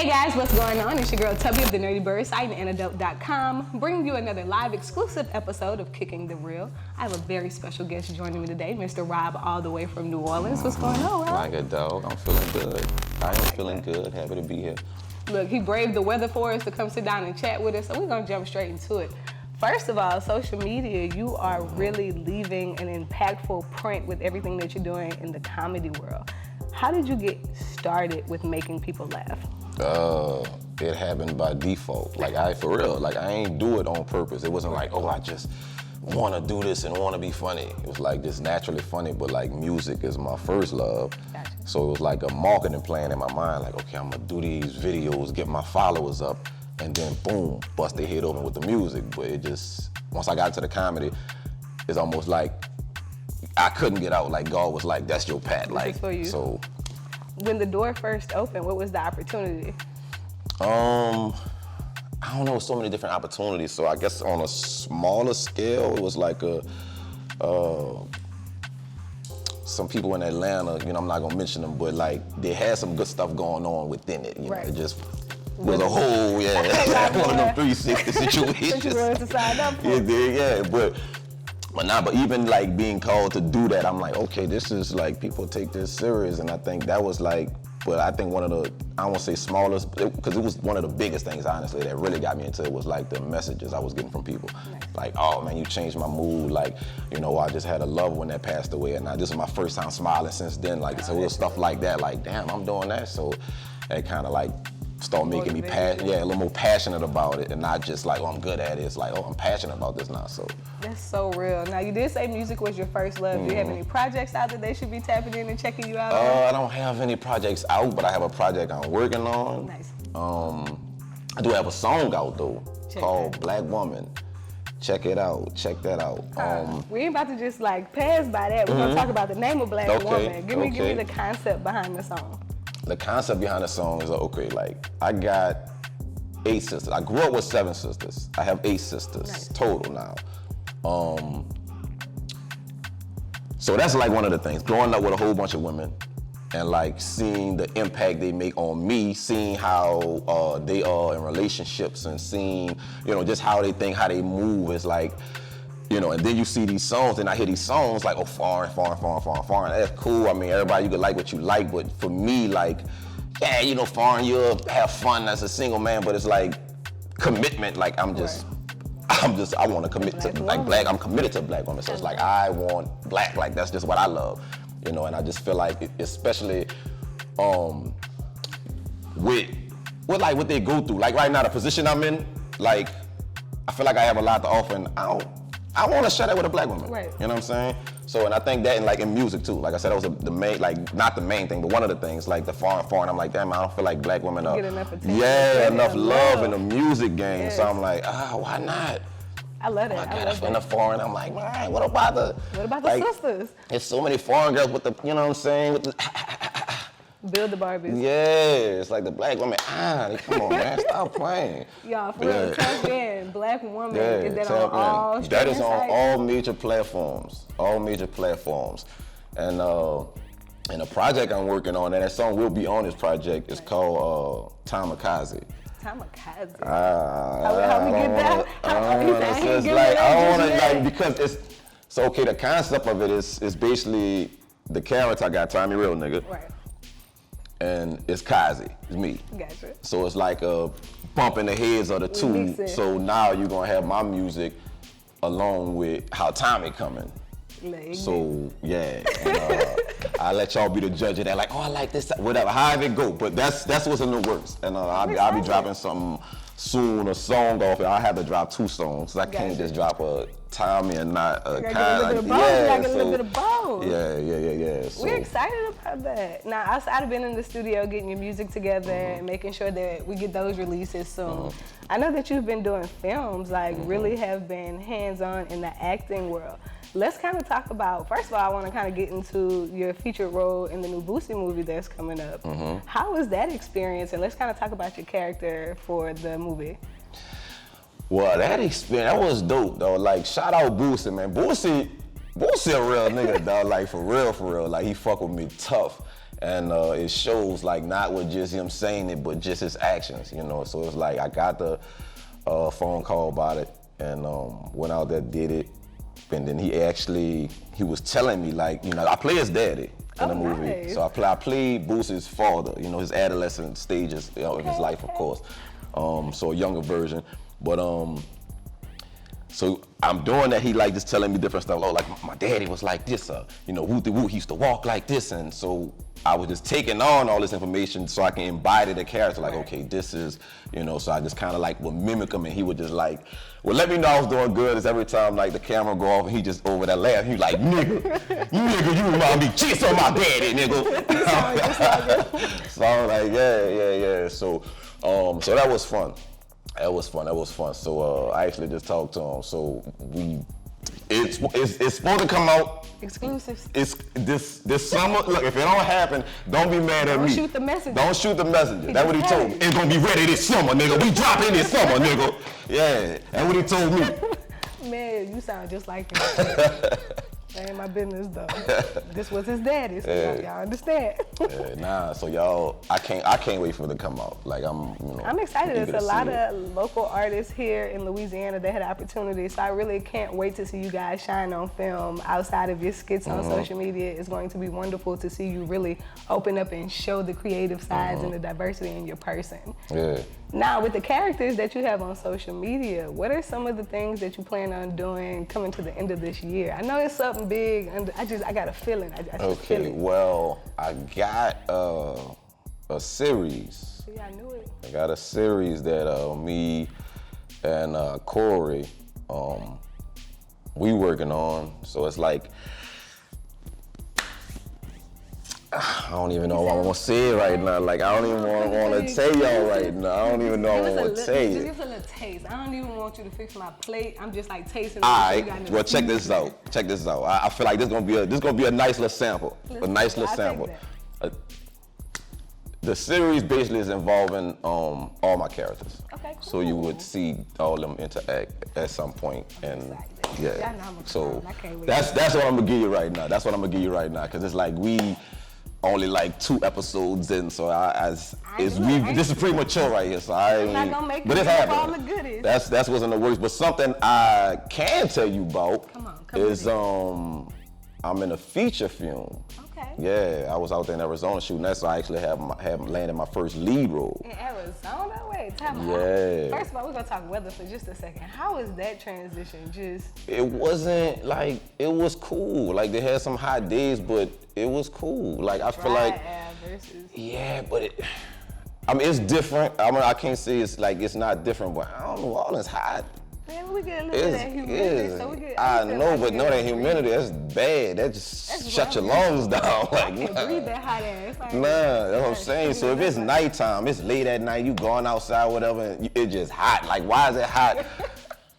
Hey guys, what's going on? It's your girl Tubbi of the Nerdy Bird site and antidote.com, bringing you another live exclusive episode of Kicking The Real. I have a very special guest joining me today, Mr. Rob, all the way from New Orleans. What's going on, Rob? Like a dog, I'm feeling good. I am feeling good, happy to be here. Look, he braved the weather for us to come sit down and chat with us, so we're gonna jump straight into it. First of all, social media, you are really leaving an impactful print with everything that you're doing in the comedy world. How did you get started with making people laugh? It happened by default. For real, I ain't do it on purpose. It wasn't like, oh, I just want to do this and want to be funny. It was like just naturally funny, but like music is my first love. Gotcha. So it was like a marketing plan in my mind, like, okay, I'm gonna do these videos, get my followers up, and then boom, bust their head open with the music. But it just, once I got into the comedy, it's almost like I couldn't get out. Like God was like, that's your path. This is for you. So. When the door first opened, what was the opportunity? I don't know, so many different opportunities. So I guess on a smaller scale, it was like some people in Atlanta, I'm not gonna mention them, but like they had some good stuff going on within it. Right. It just was a whole, one of them 360 situations. You willing to sign up for it. But even like being called to do that, I'm like, okay, this is like, people take this serious. And I think that was like, but I think one of the, I don't want to say smallest, because it was one of the biggest things, honestly, that really got me into it was like the messages I was getting from people. Nice. Like, oh man, you changed my mood. Like, I just had a loved one that passed away, and this is my first time smiling since then. Like, so it was stuff like that. Like, damn, I'm doing that. So it kind of like start making me a little more passionate about it, and not just like, oh, I'm good at it. It's like, oh, I'm passionate about this now. So that's so real. Now, you did say music was your first love. Do you have any projects out that they should be tapping in and checking you out on? I don't have any projects out, but I have a project I'm working on. Nice. I do have a song out though, called Black Woman. Check it out. Check that out. We ain't about to just like pass by that. We're gonna talk about the name of Black Woman. Give me the concept behind the song. The concept behind the song is, I got 8 sisters. I grew up with 7 sisters. I have 8 sisters total now. So that's like one of the things, growing up with a whole bunch of women and like seeing the impact they make on me, seeing how they are in relationships and seeing, just how they think, how they move. It's like, and then you see these songs, and I hear these songs like, oh, foreign. That's cool. I mean, everybody, you could like what you like, but for me, like, yeah, foreign, you'll have fun as a single man, but it's like commitment. Like, I want to commit to like black. I'm committed to Black women. So it's like, I want black. Like, that's just what I love, and I just feel like, especially with what they go through. Like right now, the position I'm in, like, I feel like I have a lot to offer, and I want to share that with a Black woman. Right. You know what I'm saying? So, and I think that in music too. Like I said, that was the main, like, not the main thing, but one of the things, like the foreign. I'm like, damn, I don't feel like Black women are. Get enough attention. Yeah, enough love in the music game. Yes. So I'm like, why not? I love it. I love in the foreign. I'm like, man, what about the sisters? There's so many foreign girls with the, you know what I'm saying? With the Build the Barbies. Yeah, it's like the Black women. Come on, man, stop playing. Y'all, for real, tap in. Black Woman. Is that on all? That is on all major platforms. All major platforms, and a project I'm working on, and that song will be on this project. It's called Kickin Kazi. Kamikaze. How we get that? I want to because it's so okay. The concept of it is basically the character I got, Kickin The Real nigga. Right. And it's Kazi, it's me. Gotcha. So it's like a bump in the heads of the two. So now you're gonna have my music along with how Tommy coming. So yeah, and, I let y'all be the judge of that. Like, oh, I like this, whatever, however it go. But that's what's in the works. And I'll be dropping something soon, a song off. I have to drop 2 songs. I can't just drop a Tommy and not a Kazi. You gotta get a little bit of both. Yeah. So we're excited about that. Now, outside of being in the studio, getting your music together and making sure that we get those releases soon, I know that you've been doing films, like really have been hands-on in the acting world. Let's kind of talk about, first of all, I want to kind of get into your featured role in the new Boosie movie that's coming up. How was that experience? And let's kind of talk about your character for the movie. Well, that experience, that was dope, though. Like, shout out Boosie, man. Boosie a real nigga, dog. Like, for real. Like, he fuck with me tough. And it shows like not with just him saying it, but just his actions, you know. So it's like I got the phone call about it and went out there, did it. And then he was telling me like, you know, I play his daddy in the movie. Nice. So I played Boosie's father, you know, his adolescent stages of his life, of course. So a younger version. But so I'm doing that, he like just telling me different stuff. Oh, like my daddy was like this, you know, he used to walk like this. And so I was just taking on all this information so I can embody the character. Like, okay, this is, you know, so I just kind of like would mimic him and he would just like, well, let me know I was doing good. Is every time like the camera go off and he just over that laugh, he like, nigga, you remind me just on my daddy, nigga. So I was like, yeah. So that was fun. That was fun. So I actually just talked to him. So it's supposed to come out. Exclusives. It's this summer. Look, if it don't happen, don't be mad at me. Don't shoot the messenger. Don't shoot the messenger. That's what he told me. It's gonna be ready this summer, nigga. We dropping this summer, nigga. Yeah, that's what he told me. Man, you sound just like him. That ain't my business though. This was his daddy, so y'all understand. So y'all, I can't wait for it to come out. Like I'm excited. There's a lot of local artists here in Louisiana that had opportunity, so I really can't wait to see you guys shine on film outside of your skits on social media. It's going to be wonderful to see you really open up and show the creative sides and the diversity in your person. Yeah. Now, with the characters that you have on social media, what are some of the things that you plan on doing coming to the end of this year? I know it's something big, and I got a feeling. I just feel it. Well, I got a series. Yeah, I knew it. I got a series that me and Corey, we working on. So it's like, I don't even know what I'm gonna say right now. Like, I don't even want to tell y'all right now. I don't even know what I'm gonna say. Just give us a little taste. I don't even want you to fix my plate. I'm just like tasting. All right. Well, check this out. I feel like this gonna be a nice little sample. The series basically is involving all my characters. Okay, cool. So you would see all of them interact at some point, and so that's what I'm gonna give you right now. Because it's like we only like 2 episodes in, so this is premature right here. So I'm not gonna make it all the goodies. That's what's in the works. But something I can tell you about is I'm in a feature film. Okay. Yeah, I was out there in Arizona shooting that, so I actually have landed my first lead role. In Arizona? Wait, time out. Yeah. First of all, we're gonna talk weather for just a second. How is that transition? It wasn't like, it was cool. Like, they had some hot days, but it was cool. Like, I feel like, yeah, but it's different. I can't say it's like it's not different, but I don't know, all this hot. Man, we get a little bit of that humidity, so we get. I know, but no, that humidity, that's bad. That just shut your lungs down. Like, I can't breathe that hot air. Like, nah, that's what I'm saying. So if it's nighttime, it's late at night, you going outside, whatever, and it's just hot. Like, why is it hot?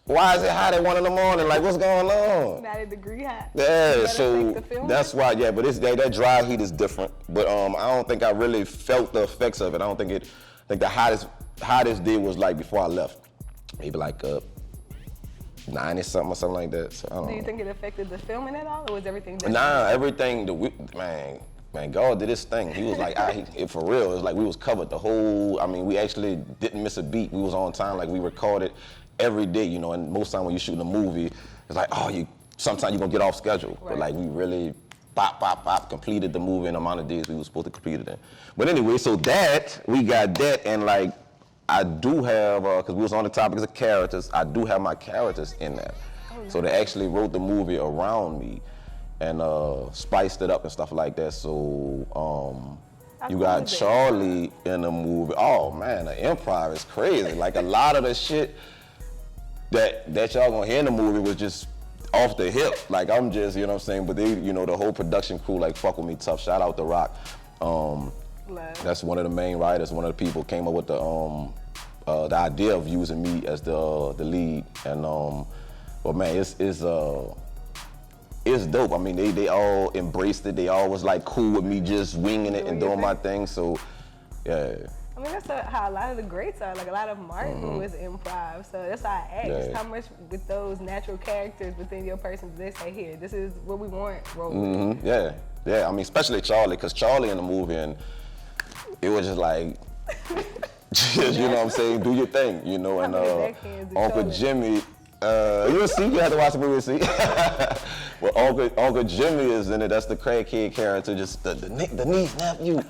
Why is it hot at 1 in the morning? Like, what's going on? 90 degree hot. Yeah, so that's why. Yeah, but that dry heat is different. But I don't think I really felt the effects of it. I think the hottest day was like before I left, maybe like 90 something or something like that. So I don't know. Do you think it affected the filming at all, or was everything different? Nah, everything. Man, God did his thing. He was like, for real. It's like we was covered the whole. I mean, we actually didn't miss a beat. We was on time. Like, we recorded every day, you know. And most time when you shooting a movie, it's like, sometimes you're gonna get off schedule. Right. But like, we really completed the movie in the amount of days we were supposed to complete it in. But anyway, so we got that, and like, I do have, because we was on the topics of characters, I do have my characters in there. So they actually wrote the movie around me and spiced it up and stuff like that. So you got Charlie in the movie. Oh man, the improv is crazy. Like, a lot of the shit that y'all gonna hear in the movie was just off the hip. Like, I'm just, you know what I'm saying? But they, you know, the whole production crew, like, fuck with me tough. Shout out to Rock. That's one of the main writers, one of the people came up with the idea of using me as the lead. And but man, it's dope. I mean, they all embraced it. They all was like cool with me just winging it and doing my thing. So yeah. I mean, that's how a lot of the greats are. Like, a lot of Martin was improv. So that's why I asked, how much with those natural characters within your person do they say, here, this is what we want, roll with? Yeah. Yeah, I mean, especially Charlie, because Charlie in the movie, and it was just like, just, you know what I'm saying, do your thing, you know, and Uncle Jimmy, you'll see, you have to watch the movie to see. Well, Uncle Jimmy is in it, that's the crackhead character, just the niece, nephew.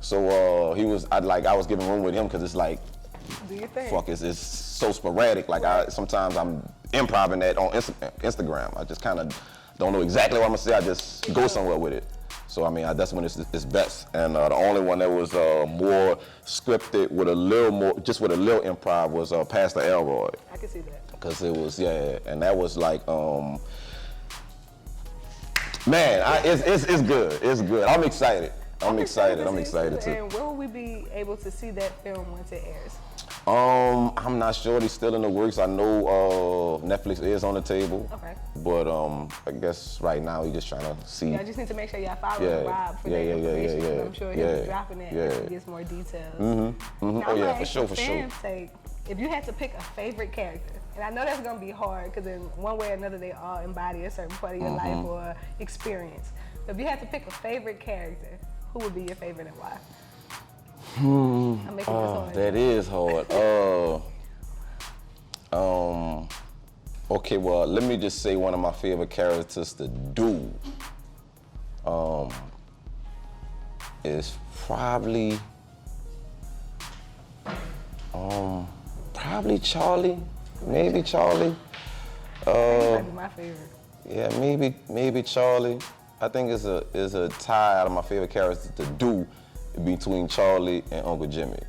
So I was giving room with him, because it's like, do your thing. Fuck, it's so sporadic, like sometimes I'm improvising that on Instagram. I just kind of don't know exactly what I'm gonna say, I just go somewhere with it. So I mean, that's when it's best. And the only one that was more scripted with a little more, just with a little improv was Pastor Elroy. I can see that. Because it was, and that was like, man, it's good, it's good. I'm excited. I'm excited too. And where will we be able to see that film once it airs? I'm not sure, he's still in the works. I know Netflix is on the table. Okay. But I guess right now he's just trying to see. Yeah, I just need to make sure y'all follow Rob for that information. Yeah. I'm sure he'll be dropping it as he gets more details. Now, oh yeah, for sure. Sake, if you had to pick a favorite character, and I know that's gonna be hard because in one way or another they all embody a certain part of your life or experience. But if you had to pick a favorite character, who would be your favorite and why? That is hard. Okay, well, let me just say one of my favorite characters to do is probably Charlie. Maybe Charlie. That might be my favorite. Yeah, maybe Charlie. I think it's a tie out of my favorite characters to do between Charlie and Uncle Jimmy.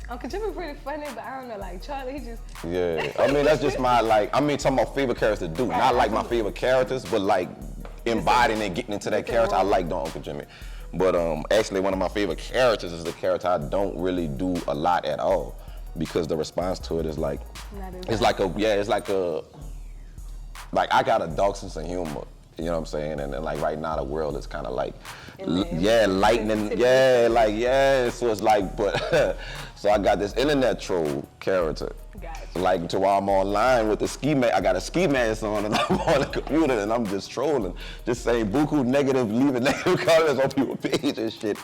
Uncle Jimmy pretty funny, but I don't know, like Charlie, he just... Yeah, I mean, that's just my, talking about favorite characters to do. Right. Not like my favorite characters, but like embodying and getting into that character. I like doing Uncle Jimmy. But actually one of my favorite characters is the character I don't really do a lot at all, because the response to it is like, I got a dark sense of humor. You know what I'm saying? And like right now the world is kind of like, lightning, so it's like, but, so I got this internet troll character. Gotcha. Like to while I'm online with the ski mask, I got a ski mask on and I'm on the computer and I'm just trolling, just saying buku negative, leaving negative comments on people's page and shit.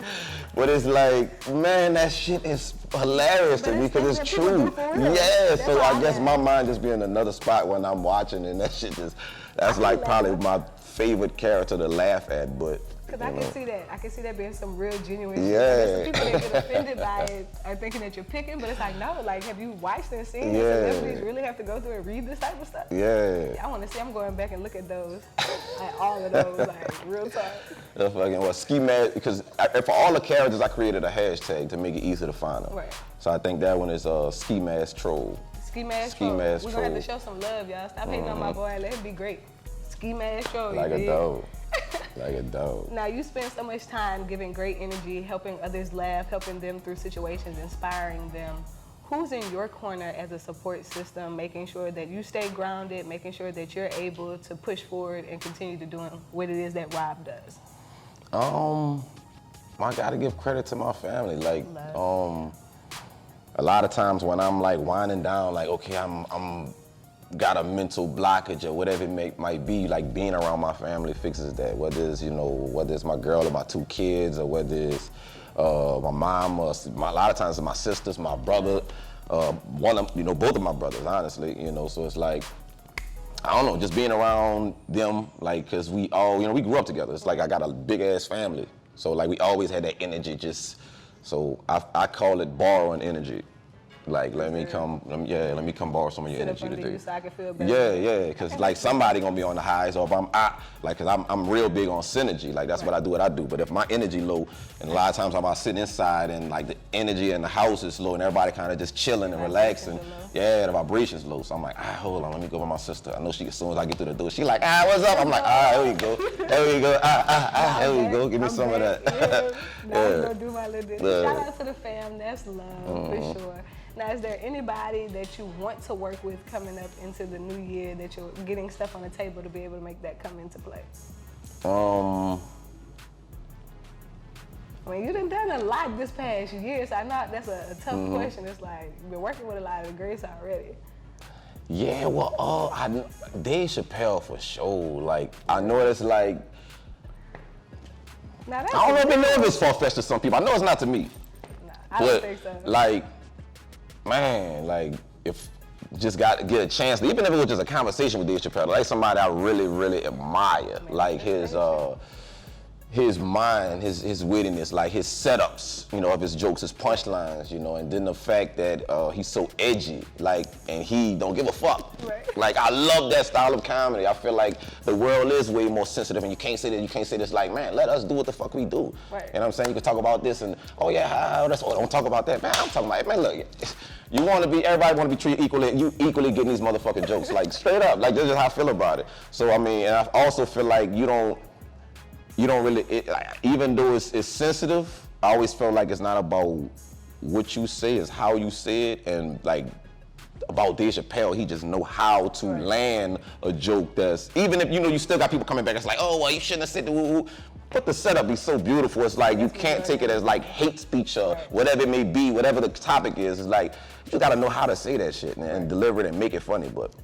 But it's like, man, that shit is hilarious to me because it's true. Yeah, so I guess my mind just be in another spot when I'm watching and that shit just, that's like probably my favorite character to laugh at, but. Because I can see that. I can see that being some real genuine shit. Some people that get offended by it are thinking that you're picking, but it's like, no, like, have you watched and seen celebrities really have to go through and read this type of stuff? Yeah. I want to see, I'm going back and look at those, like all of those, like real talk. That's fucking, well, ski mask, because for all the characters, I created a hashtag to make it easy to find them. Right. So I think that one is ski mask troll. Ski mask troll. We're going to have to show some love, y'all. Stop hating on my boy and let him be great. Ski mask troll, like a dog. Like a dog. Now you spend so much time giving great energy, helping others laugh, helping them through situations, inspiring them. Who's in your corner as a support system, making sure that you stay grounded, making sure that you're able to push forward and continue to do what it is that Rob does? I gotta give credit to my family. Like, a lot of times when I'm like winding down, like, okay, I'm got a mental blockage or whatever it might be, like being around my family fixes that. Whether it's my girl or my two kids, or whether it's my mom or a lot of times it's my sisters, my brother, both of my brothers, honestly, so it's like, I don't know, just being around them, like, cause we all, we grew up together. It's like I got a big ass family. So like we always had that energy so I call it borrowing energy. Like, let me come borrow some of your energy today. So I can feel better. Yeah, because like somebody gonna be on the highs, or if I'm out, like, cause I'm real big on synergy. Like that's what I do. But if my energy low, and a lot of times I'm out sitting inside and like the energy in the house is low and everybody kind of just chilling and relaxing. Yeah, the vibration's low. So I'm like, hold on, let me go with my sister. I know she, as soon as I get through the door, she like, what's up? I'm like, here we go. There we go. Give me some of that. Now I'm gonna do my little bit. Shout out to the fam. That's love for sure. Now, is there anybody that you want to work with coming up into the new year that you're getting stuff on the table to be able to make that come into play? I mean, you done a lot this past year, so I know that's a tough question. It's like, you've been working with a lot of the greats already. Yeah, well, Dave Chappelle for sure. Like, I know it's like, Now, I don't really know if it's far-fetched to some people. I know it's not to me. Nah, I don't think so. Like, man, like, if just got to get a chance, even if it was just a conversation with Dave Chappelle, like somebody I really, really admire, like his mind, his wittiness, like his setups, you know, of his jokes, his punchlines, you know, and then the fact that he's so edgy, like, and he don't give a fuck. Right. Like, I love that style of comedy. I feel like the world is way more sensitive, and you can't say that, you can't say this, like, man, let us do what the fuck we do. Right. You know what I'm saying? You can talk about this and, oh yeah, that's all, don't talk about that. Man, I'm talking about, man, look, you want to be, everybody want to be treated equally, you equally getting these motherfucking jokes, like, straight up, like, that's just how I feel about it. So, I mean, and I also feel like you don't really, like, even though it's sensitive, I always felt like it's not about what you say, it's how you say it. And like about Dave Chappelle, he just know how to land a joke that's, even if, you know, you still got people coming back, it's like, oh, well, you shouldn't have said the woo-woo. But the setup be so beautiful, it's like, you can't take it as like hate speech or whatever it may be, whatever the topic is, it's like, you just gotta know how to say that shit and deliver it and make it funny, but.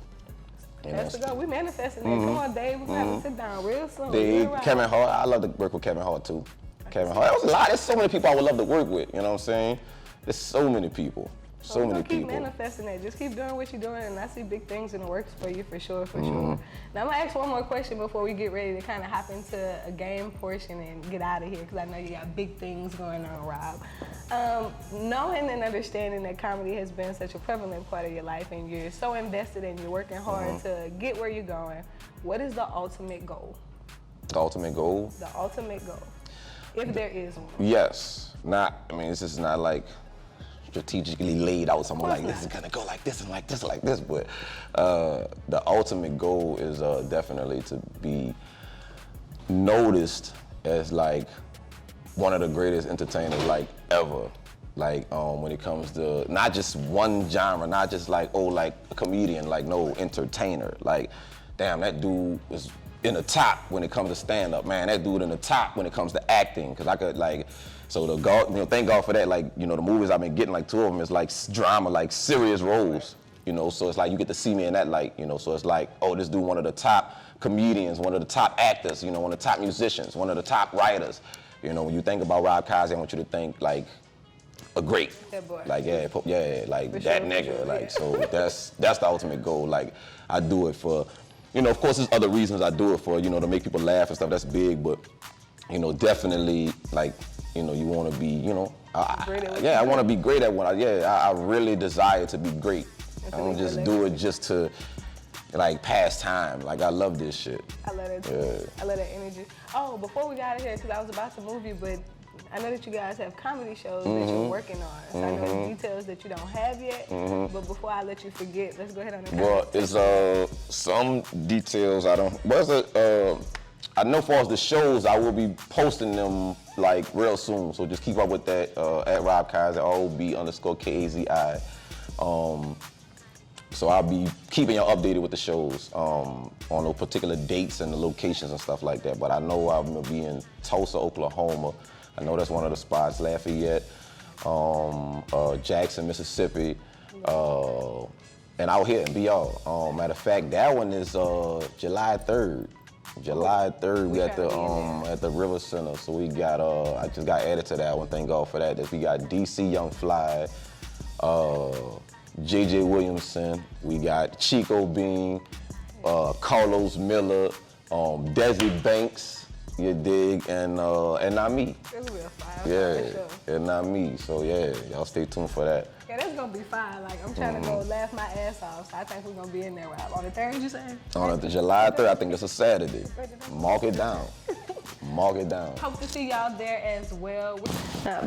That's the go. We manifesting it. Come on, Dave. We're going to sit down real soon. Dave, Kevin Hart. I love to work with Kevin Hart, too. Kevin Hart. That was a lot. There's so many people I would love to work with, you know what I'm saying? There's so many people. So many people. Keep manifesting it. Just keep doing what you're doing, and I see big things in the works for you, for sure, for sure. Now, I'm going to ask one more question before we get ready to kind of hop into a game portion and get out of here, because I know you got big things going on, Rob. Knowing and understanding that comedy has been such a prevalent part of your life, and you're so invested and you're working hard to get where you're going, what is the ultimate goal? The ultimate goal? The ultimate goal, if there is one. Yes. This is not like strategically laid out something like this is gonna go like this and like this, like this, but the ultimate goal is definitely to be noticed as like one of the greatest entertainers like ever. Like when it comes to not just one genre, not just like, oh, like a comedian, like no, entertainer. Like, damn, that dude is in the top when it comes to stand-up, man. That dude in the top when it comes to acting, cause I could like, so the God, you know, thank God for that. Like, you know, the movies I've been getting, like 2 of them is like drama, like serious roles, you know. So it's like you get to see me in that light, you know. So it's like, oh, this dude, one of the top comedians, one of the top actors, you know, one of the top musicians, one of the top writers. You know, when you think about Rob Kazi, I want you to think like a great, like like for that sure, nigga, sure, like so that's the ultimate goal. Like I do it for, you know, of course there's other reasons I do it for, you know, to make people laugh and stuff. That's big, but you know, definitely like, you know, you want to be, you know, I want to be great at what I really desire to be great. I don't just do it just to like pass time. Like I love this shit. I love that too. Yeah. I love that energy. Oh, before we got out of here, because I was about to move you, but I know that you guys have comedy shows that you're working on. So I know details that you don't have yet. But before I let you forget, let's go ahead on the Well, it's some details I don't. I know for as the shows, I will be posting them like real soon. So just keep up with that at Rob Kazi, ROB_KAZI. So I'll be keeping y'all updated with the shows on those particular dates and the locations and stuff like that. But I know I'm gonna be in Tulsa, Oklahoma. I know that's one of the spots. Lafayette, Jackson, Mississippi, and out here in BR. Matter of fact, that one is July 3rd. July 3rd, we at the River Center. So we got I just got added to that one. Thank God for that. We got DC Young Fly, JJ Williamson. We got Chico Bean, Carlos Miller, Desi Banks. You dig, and not me. It's real fire. Yeah, and not me. So yeah, y'all stay tuned for that. Yeah, that's gonna be fine. Like I'm trying to go laugh my ass off. So I think we're gonna be in there, Rob. On the 3rd, you saying? On the July 3rd, I think it's a Saturday. Mark it down. Mark it down. Hope to see y'all there as well.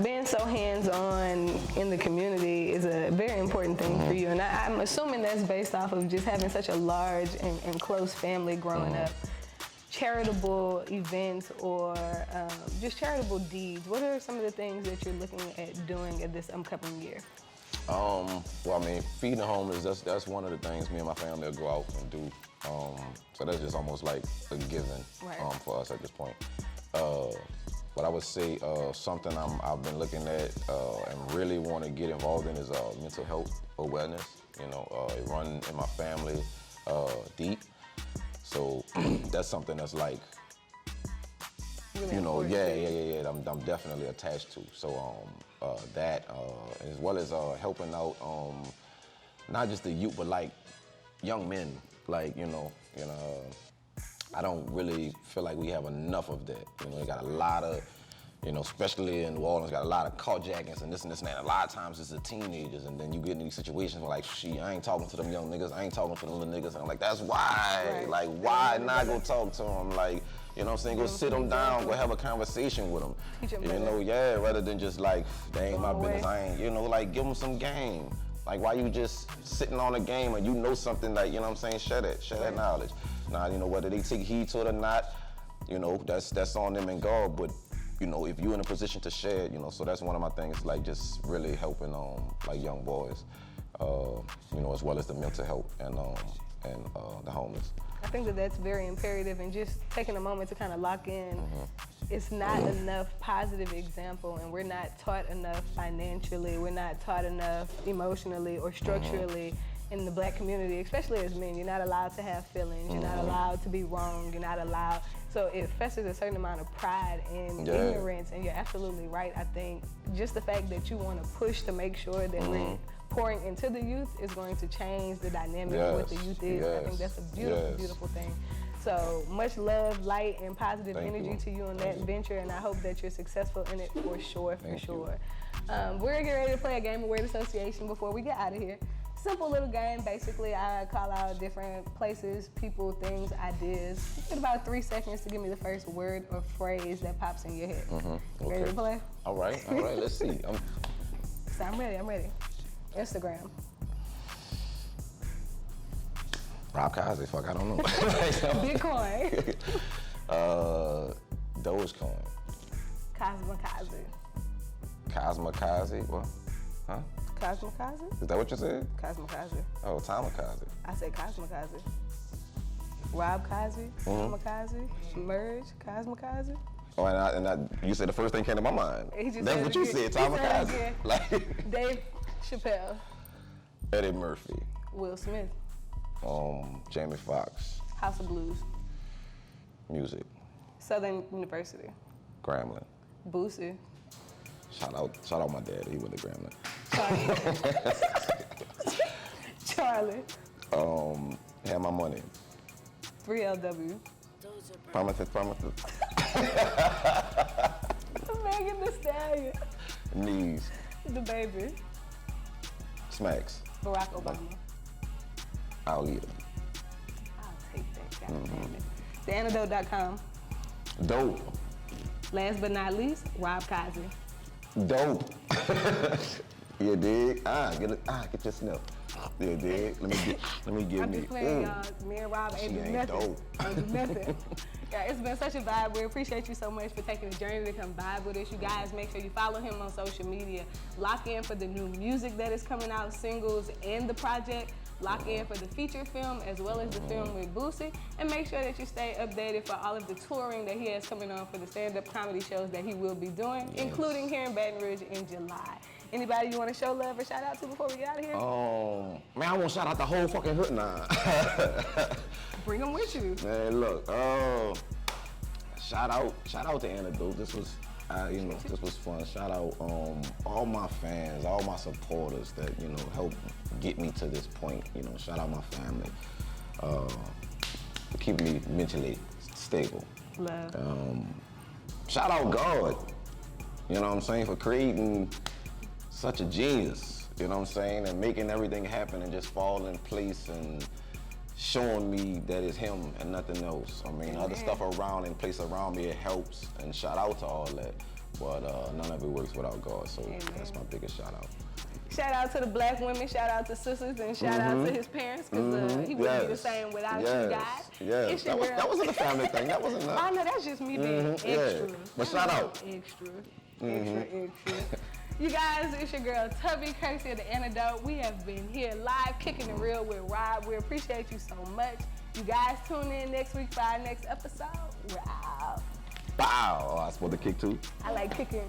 Being so hands-on in the community is a very important thing for you, and I'm assuming that's based off of just having such a large and close family growing up. Charitable events or just charitable deeds, what are some of the things that you're looking at doing at this upcoming year? Well, I mean, feeding the homeless, that's one of the things me and my family will go out and do. So that's just almost like a given for us at this point. But I would say something I've been looking at and really want to get involved in is mental health awareness. You know, it run in my family deep. So that's something that's like really you know, important. yeah. I'm definitely attached to. So that as well as helping out not just the youth, but like young men. Like I don't really feel like we have enough of that. You know, they got a lot of, especially in New Orleans, got a lot of carjackings and this and that. A lot of times it's the teenagers, and then you get in these situations where like, shit, I ain't talking to them young niggas, I ain't talking to them little niggas. And I'm like, that's why. Right. Like, why not go talk to them? Like, you know what I'm saying? Go sit them down, go have a conversation with them. Teach them Rather than just like, they ain't my business, I ain't, like give them some game. Like, why you just sitting on a game and you know something, like, you know what I'm saying? Share that knowledge. Now, whether they take heed to it or not, that's on them and God, but if you're in a position to share it, so that's one of my things, like just really helping like young boys, as well as the mental health and the homeless. I think that's very imperative, and just taking a moment to kind of lock in. It's not enough positive example, and we're not taught enough financially, we're not taught enough emotionally or structurally in the Black community, especially as men. You're not allowed to have feelings, you're not allowed to be wrong, you're not allowed. So it festers a certain amount of pride and ignorance, and you're absolutely right. I think just the fact that you want to push to make sure that we're pouring into the youth is going to change the dynamic of what the youth is. I think that's a beautiful, beautiful thing. So much love, light, and positive energy to you on that venture, and I hope that you're successful in it for sure, for sure. We're getting ready to play a game of word association before we get out of here. Simple little game. Basically, I call out different places, people, things, ideas. You get about 3 seconds to give me the first word or phrase that pops in your head. Okay. Ready to play? All right, let's see. So I'm ready. Instagram. Rob Kazi, fuck, I don't know. Bitcoin. Dogecoin. Cosmo Kazi. What? Huh? Cosmo Kazi? Is that what you said? Cosmo Kazi. Oh, Kamikaze. I said Cosmo Kazi. Rob Kazi, Cosmo Kazi, Merge, Cosmo Kazi. Oh, and you said the first thing came to my mind. That's what you said, Kamikaze. Like Dave Chappelle. Eddie Murphy. Will Smith. Jamie Foxx. House of Blues. Music. Southern University. Grambling. Boosie. Shout out my dad. He went to Grambling. Charlie. Have my money. 3LW. Promises. Megan Thee Stallion. Knees. The Baby. Smacks. Barack Obama. I'll eat them. I'll take that. God damn it. TheAntidote.com. Dope. Last but not least, Rob Kazi. Dope. You dig? Get your sniff. You dig? Let me give I'm me. just playing, y'all. Me and Rob ain't do nothing. Ain't do nothing. Yeah, it's been such a vibe. We appreciate you so much for taking the journey to come vibe with us. You guys, make sure you follow him on social media. Lock in for the new music that is coming out, singles and the project. Lock in for the feature film as well as the film with Boosie. And make sure that you stay updated for all of the touring that he has coming on for the stand-up comedy shows that he will be doing, including here in Baton Rouge in July. Anybody you want to show love or shout out to before we get out of here? Man, I want to shout out the whole fucking hood now. Bring them with you. Man, look, shout out to Antidote. This was, this was fun. Shout out all my fans, all my supporters that helped get me to this point. Shout out my family, keep me mentally stable. Love. Shout out God. You know what I'm saying, for creating such a genius. You know what I'm saying, and making everything happen and just fall in place and showing me that it's him and nothing else. I mean, other stuff around and place around me, it helps, and shout out to all that. But none of it works without God, so that's my biggest shout out. Shout out to the Black women, shout out to sisters, and shout out to his parents, because he wouldn't be the same without you guys. Yes, that wasn't a family thing, that wasn't I know, that's just me being extra. But shout out. Extra. You guys, it's your girl Tubbi, courtesy of The Antidote. We have been here live, Kicking The Real with Rob. We appreciate you so much. You guys tune in next week for our next episode. We're out. Bow. Oh, I supposed to kick too? I like kicking.